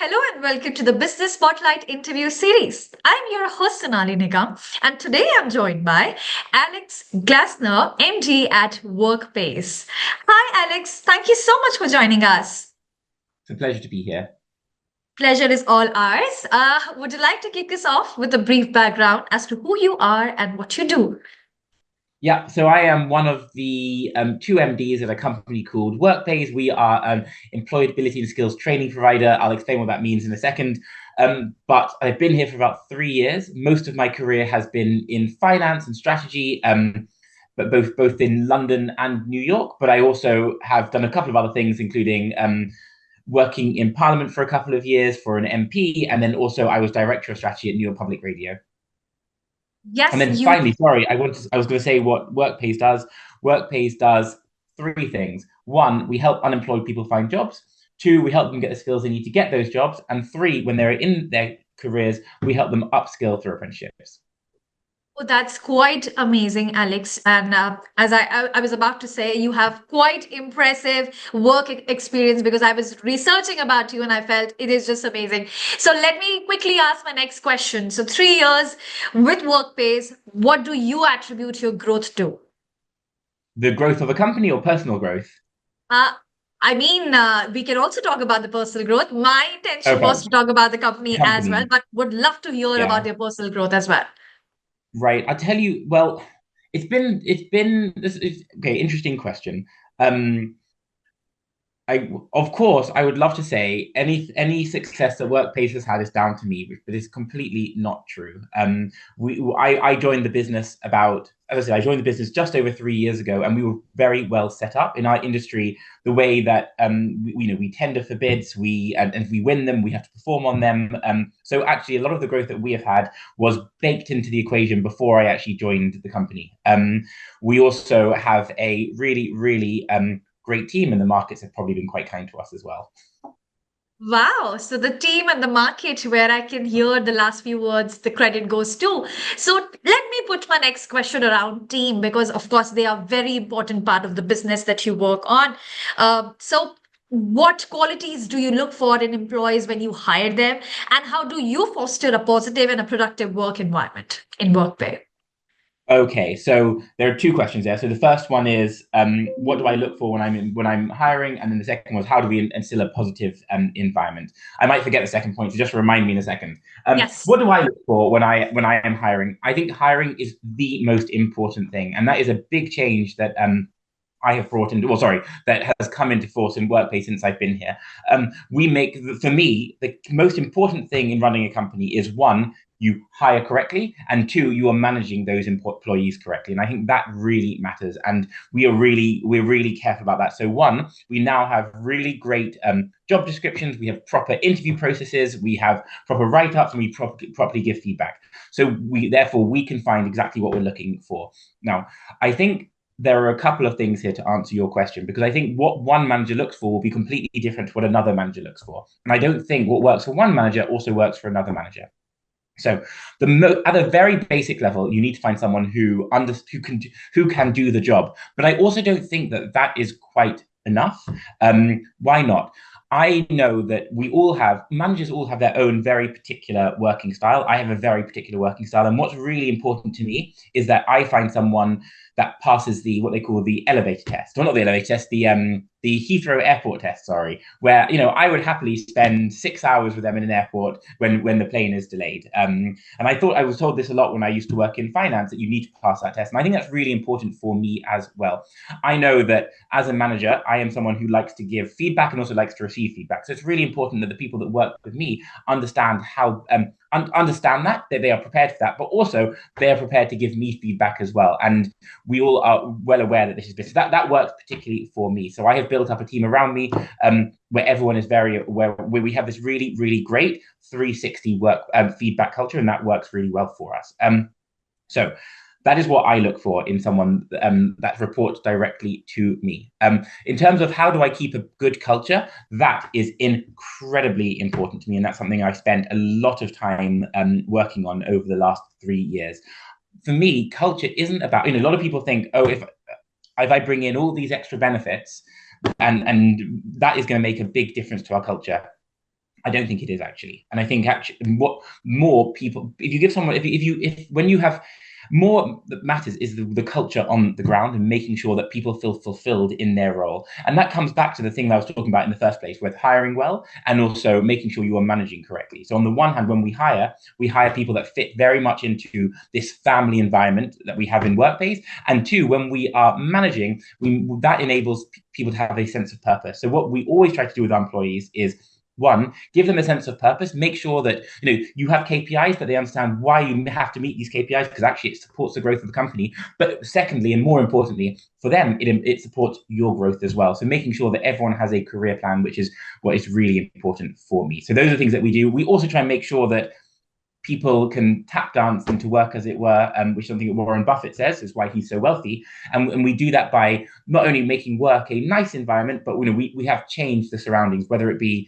Hello and welcome to the Business Spotlight interview series. I'm your host Sonali Nigam, and today I'm joined by Alex Glasner, MD at Workpays. Hi, Alex. Thank you so much for joining us. It's a pleasure to be here. Pleasure is all ours. Would you like to kick us off with a brief background as to who you are and what you do? Yeah, so I am one of the two MDs at a company called Workpays. We are an employability and skills training provider. I'll explain what that means in a second. But I've been here for about 3 years. Most of my career has been in finance and strategy, but both in London and New York. But I also have done a couple of other things, including working in Parliament for a couple of years for an MP, and then also I was director of strategy at New York Public Radio. And Yes, then you. finally, sorry, I was going to say what Workpays does. Workpays does three things. One, we help unemployed people find jobs. Two, we help them get the skills they need to get those jobs. And three, when they're in their careers, we help them upskill through apprenticeships. Oh, that's quite amazing, Alex. And as I was about to say, you have quite impressive experience because I was researching about you and I felt it is just amazing. So let me quickly ask my next question. So 3 years with Workpace, what do you attribute your growth to? The growth of a company or personal growth? Uh, we can also talk about the personal growth. My intention Okay, was to talk about the company as well, company. but would love to hear Yeah, about your personal growth as well. right. I tell you, well, it's been this is okay, interesting question. Um, of course, I would love to say any success that Workplace has had is down to me, but it's completely not true. I joined the business as I said, I joined the business just over 3 years ago, and we were very well set up in our industry. The way that we tender for bids, and if we win them, we have to perform on them. So actually, a lot of the growth that we have had was baked into the equation before I actually joined the company. We also have a really great team, and the markets have probably been quite kind to us as well. Wow. So the team and the market where I can hear the last few words, the credit goes to. So let me put my next question around team because of course they are very important part of the business that you work on. So what qualities do you look for in employees when you hire them? And how do you foster a positive and a productive work environment in workplace? Okay, so there are two questions there. So the first one is, what do I look for when I'm hiring, and then the second was, how do we instill a positive environment? I might forget the second point, so just remind me in a second. Yes. What do I look for when I am hiring? I think hiring is the most important thing, and that is a big change that I have brought into, well, sorry, that has come into force in Workplace since I've been here. For me, the most important thing in running a company is one, you hire correctly, and two, you are managing those employees correctly. And I think that really matters. And we're really careful about that. So one, we now have really great job descriptions. We have proper interview processes. We have proper write-ups, and we properly give feedback. So therefore we can find exactly what we're looking for. Now, I think there are a couple of things here to answer your question, because I think what one manager looks for will be completely different to what another manager looks for. And I don't think what works for one manager also works for another manager. So at a very basic level, you need to find someone who can do the job. But I also don't think that that is quite enough. Why not? I know that managers all have their own very particular working style. I have a very particular working style. And what's really important to me is that I find someone that passes what they call the elevator test, or not the elevator test, the Heathrow Airport test, sorry, where I would happily spend 6 hours with them in an airport when the plane is delayed. And I was told this a lot when I used to work in finance, that you need to pass that test, and I think that's really important for me as well. I know that as a manager, I am someone who likes to give feedback and also likes to receive feedback. So it's really important that the people that work with me understand that they are prepared for that, but also they are prepared to give me feedback as well. And we all are well aware that this is business. That works particularly for me. So I have built up a team around me where everyone is where we have this really great 360 work feedback culture, and that works really well for us. So that is what I look for in someone that reports directly to me. In terms of how do I keep a good culture, that is incredibly important to me, and that's something I spent a lot of time working on over the last 3 years. For me, culture isn't about, a lot of people think, oh, if I bring in all these extra benefits, and that is going to make a big difference to our culture. I don't think it is actually, and I think actually what more people, if you give someone, if when you have more that matters is the culture on the ground and making sure that people feel fulfilled in their role, and that comes back to the thing that I was talking about in the first place, with hiring well and also making sure you are managing correctly. So on the one hand, when we hire people that fit very much into this family environment that we have in Workplace, and two, when we are managing, that enables people to have a sense of purpose. So what we always try to do with our employees is one, give them a sense of purpose. Make sure that you have KPIs, but they understand why you have to meet these KPIs because actually it supports the growth of the company. But secondly, and more importantly, for them, it supports your growth as well. So making sure that everyone has a career plan, which is what is really important for me. So those are things that we do. We also try and make sure that people can tap dance into work, as it were, which is something that Warren Buffett says is why he's so wealthy. And we do that by not only making work a nice environment, but we have changed the surroundings, whether it be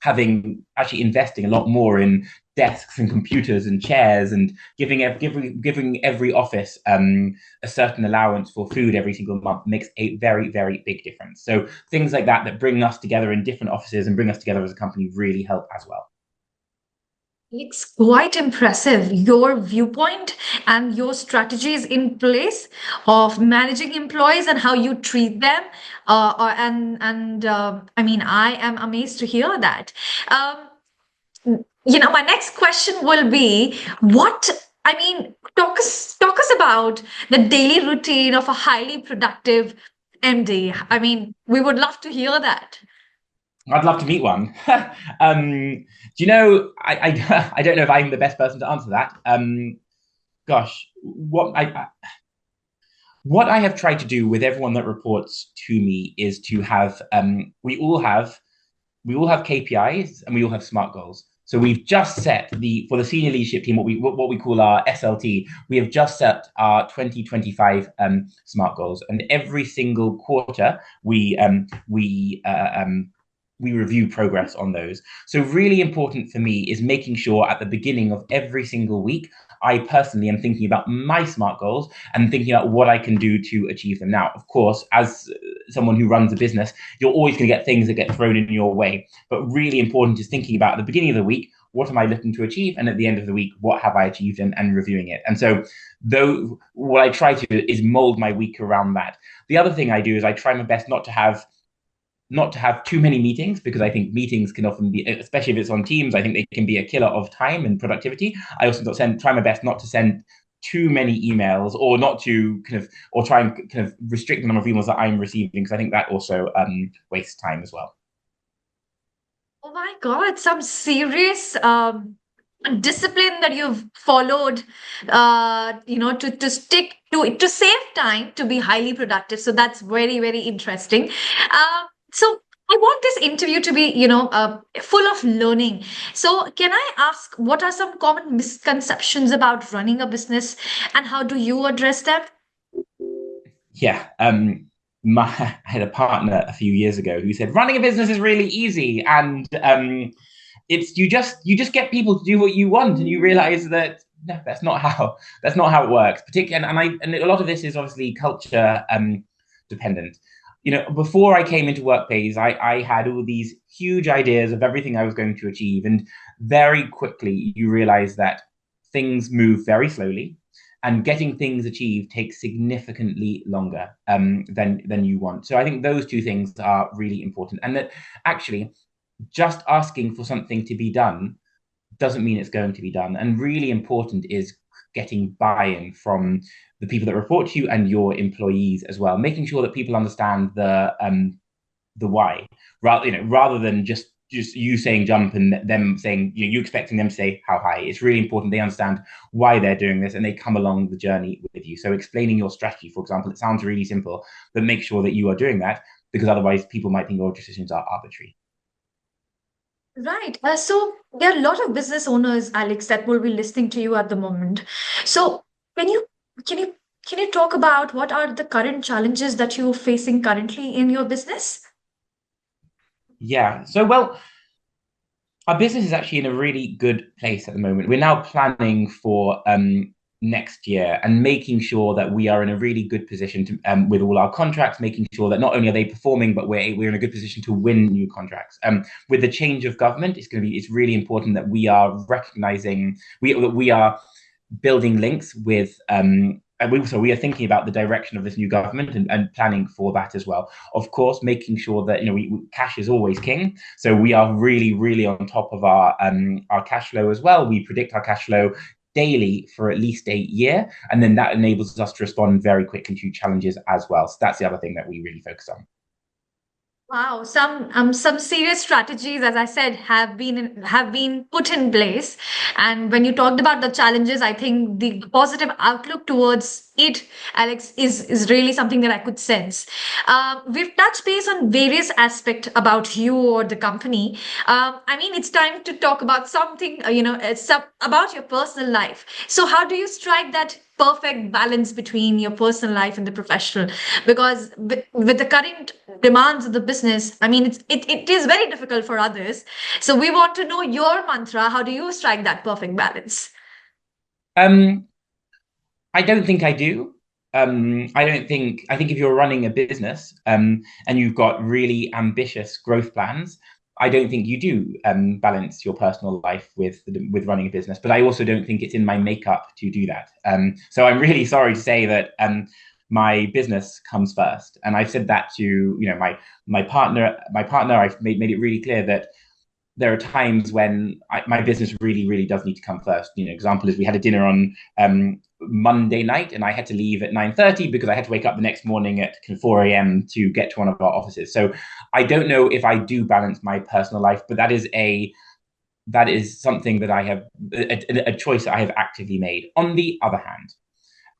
having actually investing a lot more in desks and computers and chairs and giving every office a certain allowance for food every single month makes a very, very big difference. So things like that bring us together in different offices and bring us together as a company really help as well. It's quite impressive, your viewpoint and your strategies in place of managing employees and how you treat them. I mean, I am amazed to hear that. My next question will be what, I mean, talk us about the daily routine of a highly productive MD. I mean, we would love to hear that. I'd love to meet one. Do you know? I don't know if I'm the best person to answer that. Gosh, what I have tried to do with everyone that reports to me is to have we all have KPIs and we all have SMART goals. So we've just set for the senior leadership team what we call our SLT. We have just set our 2025 SMART goals, and every single quarter we review progress on those. So really important for me is making sure at the beginning of every single week, I personally am thinking about my SMART goals and thinking about what I can do to achieve them. Now, of course, as someone who runs a business, you're always going to get things that get thrown in your way. But really important is thinking about at the beginning of the week, what am I looking to achieve? And at the end of the week, what have I achieved, and reviewing it. And so though what I try to do is mold my week around that. The other thing I do is I try my best not to have too many meetings, because I think meetings can often be, especially if it's on Teams, I think they can be a killer of time and productivity. I also try my best not to send too many emails, or not to or try and kind of restrict the number of emails that I'm receiving, because I think that also wastes time as well. Oh my God, some serious discipline that you've followed, to stick to save time to be highly productive. So that's very, very interesting. So I want this interview to be, full of learning. So can I ask, what are some common misconceptions about running a business, and how do you address them? Yeah. I had a partner a few years ago who said running a business is really easy, and it's you just get people to do what you want, and you realize that no, that's not how it works. Particularly, and a lot of this is obviously culture dependent. Before I came into Workpays, I had all these huge ideas of everything I was going to achieve, and very quickly you realize that things move very slowly, and getting things achieved takes significantly longer than you want. So I think those two things are really important, and that actually just asking for something to be done doesn't mean it's going to be done. And really important is getting buy-in from the people that report to you and your employees as well, making sure that people understand the why, rather than just you saying jump and them saying, you expecting them to say how high. It's really important they understand why they're doing this, and they come along the journey with you. So explaining your strategy, for example, it sounds really simple, but make sure that you are doing that, because otherwise people might think your decisions are arbitrary. Right. So there are a lot of business owners, Alex, that will be listening to you at the moment. So can you can you can you talk about what are the current challenges that you're facing currently in your business? Yeah. So, well, our business is actually in a really good place at the moment. We're now planning for next year and making sure that we are in a really good position to, with all our contracts, making sure that not only are they performing, but we're in a good position to win new contracts. With the change of government, it's really important that we are recognizing we are building links with and we are thinking about the direction of this new government and planning for that as well. Of course, making sure that cash is always king, so we are really on top of our cash flow as well. We predict our cash flow daily for at least a year, and then that enables us to respond very quickly to challenges as well. So that's the other thing that we really focus on. Wow, some serious strategies, as I said, have been put in place. And when you talked about the challenges, I think the positive outlook towards it, Alex, is really something that I could sense. We've touched base on various aspects about you or the company. I mean, it's time to talk about something, about your personal life. So, how do you strike that perfect balance between your personal life and the professional? Because with the current demands of the business, I mean, it is very difficult for others. So we want to know your mantra. How do you strike that perfect balance? Um, I don't think I do. I think if you're running a business and you've got really ambitious growth plans, I don't think you do balance your personal life with running a business. But I also don't think it's in my makeup to do that. So I'm really sorry to say that my business comes first, and I've said that to my partner. I've made it really clear that there are times when my business really does need to come first. Example is we had a dinner on Monday night, and I had to leave at 9:30 because I had to wake up the next morning at 4 a.m. to get to one of our offices. So I don't know if I do balance my personal life, but that is something that I have a choice I have actively made. On the other hand,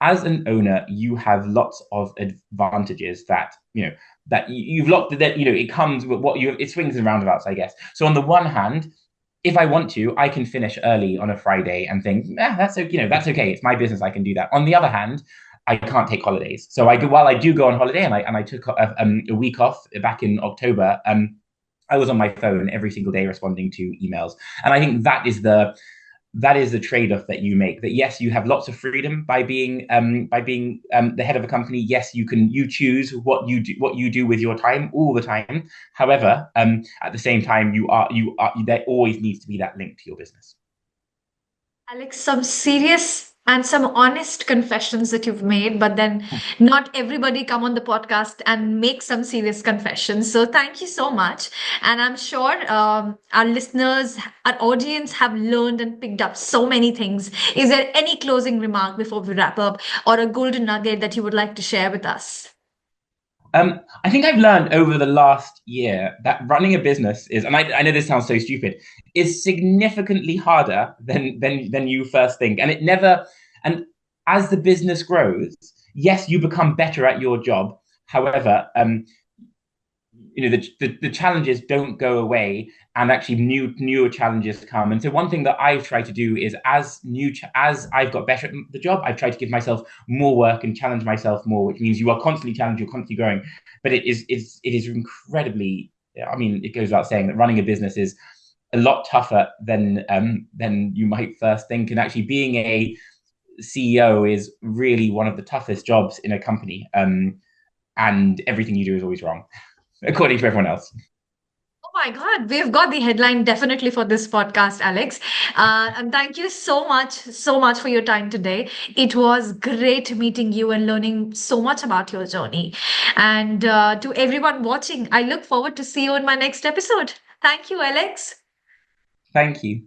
as an owner, you have lots of advantages that you've locked that it comes with what you it swings and roundabouts, I guess. So on the one hand, if I want to, I can finish early on a Friday and think, that's okay, that's okay. It's my business. I can do that. On the other hand, I can't take holidays. So while I do go on holiday, and I took a week off back in October. I was on my phone every single day responding to emails, and I think that is the trade-off that you make. That yes, you have lots of freedom by being the head of a company. Yes, you choose what you do with your time all the time. However, at the same time, there always needs to be that link to your business. Alex, some serious and some honest confessions that you've made, but then not everybody come on the podcast and make some serious confessions. So thank you so much. And I'm sure our listeners, our audience have learned and picked up so many things. Is there any closing remark before we wrap up or a golden nugget that you would like to share with us? I think I've learned over the last year that running a business is, and I know this sounds so stupid, is significantly harder than you first think. And as the business grows, yes, you become better at your job. However, the challenges don't go away, and actually newer challenges come. And so one thing that I've tried to do is as I've got better at the job, I've tried to give myself more work and challenge myself more, which means you are constantly challenged, you're constantly growing. But it is incredibly, I mean, it goes without saying that running a business is a lot tougher than you might first think. And actually being a CEO is really one of the toughest jobs in a company. And everything you do is always wrong, according to everyone else. Oh my God, we've got the headline definitely for this podcast, Alex. And thank you so much for your time today. It was great meeting you and learning so much about your journey. And to everyone watching, I look forward to see you in my next episode. Thank you, Alex. Thank you.